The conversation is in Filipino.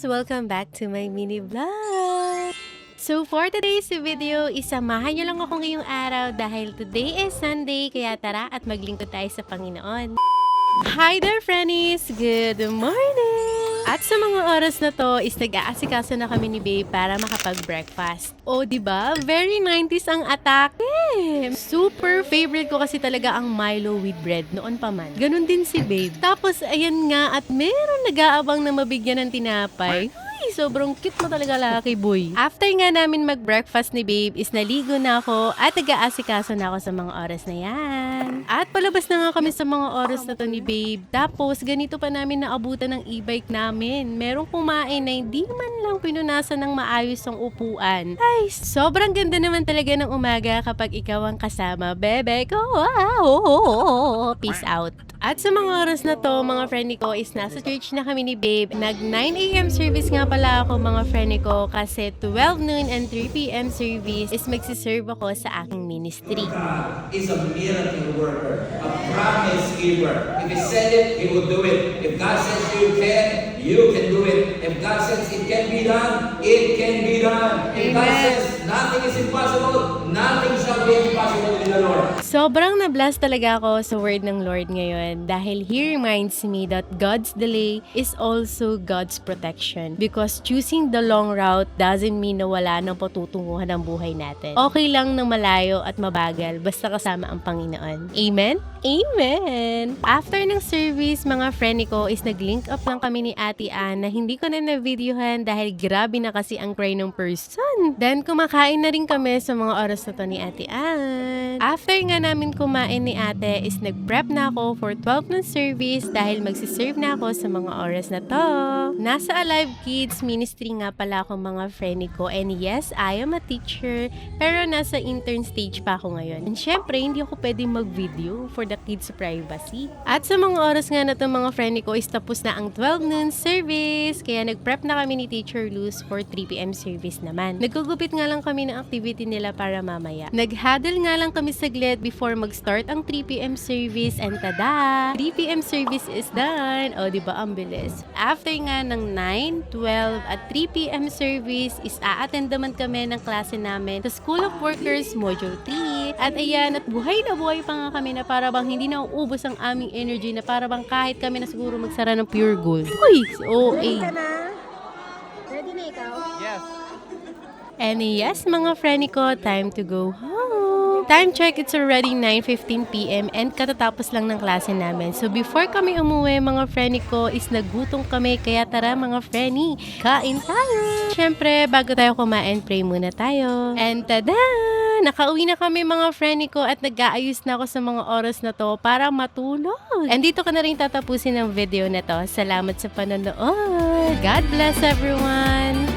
Welcome back to my mini vlog! So for today's video, isamahan niyo lang ako ngayong araw dahil today is Sunday, kaya tara at maglingkod tayo sa Panginoon. Hi there, friendies! Good morning! At sa mga oras na to is nag-aasikaso na kami ni Babe para makapag-breakfast. O, diba? Very 90s ang atake! Super favorite ko kasi talaga ang Milo with bread noon pa man. Ganon din si Babe. Tapos, ayan nga, at meron nag-aabang na mabigyan ng tinapay. Sobrang cute mo talaga laki, boy. After nga namin mag-breakfast ni Babe is naligo na ako at nag-aasikaso na ako sa mga oras na yan. At palabas na nga kami sa mga oras na to ni Babe. Tapos ganito pa namin naabutan ng e-bike namin. Merong kumain na hindi man lang pinunasan ng maayos ang upuan. Ay, sobrang ganda naman talaga ng umaga kapag ikaw ang kasama, bebe ko. Wow. Peace out. At sa mga oras na to, mga friend ko is nasa church na kami ni Babe. Nag 9 AM service nga pala ako, mga friend ko, kasi 12 noon and 3 PM service is magsiserve ako sa aking ministry. God is a miracle worker, a promise giver. If He said it, He will do it. If God says you can do it. If God says it can be done, it can be done. If God says nothing is impossible, nothing shall be impossible in the Lord. Sobrang na-bless talaga ako sa word ng Lord ngayon dahil He reminds me that God's delay is also God's protection, because choosing the long route doesn't mean na wala nang patutunguhan ng buhay natin. Okay lang ng malayo at mabagal basta kasama ang Panginoon. Amen? Amen! After ng service, mga friend ko is nag-link up lang kami ni Ate Ann na hindi ko na na-videohan dahil grabe na kasi ang cry ng person. Then kumakain na rin kami sa mga oras na to ni Ate Ann. After nga namin kumain ni Ate is nag-prep na ako for 12 ng service dahil magsiserve na ako sa mga oras na to. Nasa Alive Kids Ministry nga pala ako, mga friend ko, and yes, I am a teacher, pero nasa intern stage pa ako ngayon. And syempre, hindi ako pwedeng mag-video for the kids' privacy. At sa mga oras nga na to, mga friend ko, is tapos na ang 12 noon service, kaya nag-prep na kami ni Teacher Luz for 3 PM service naman. Nagugupit nga lang kami ng activity nila para mamaya. Nag-huddle nga lang kami saglit before mag-start ang 3 PM service, and tada! 3 PM service is done! O, diba ang bilis? After nga ng 9, 12, at 3 PM service is a-attend naman kami ng klase namin sa School of Workers Module 3. At ayan, at buhay na buhay pa nga kami na para bang hindi na uubos ang aming energy, na para bang kahit kami na siguro magsara ng pure gold. Uy! Ready ka na? Ready na ikaw? Yes. And yes, mga friend ko, time to go home. Time check, it's already 9:15 PM and katatapos lang ng klase namin. So before kami umuwi, mga friend ko, is nagutom kami, kaya tara mga friend, kain tayo! Siyempre, bago tayo kumain, pray muna tayo. And tada! Nakauwi na kami, mga friend ko, at nag-aayos na ako sa mga oras na to para matulog. And dito ko na rin tatapusin ang video na to. Salamat sa panonood. God bless everyone!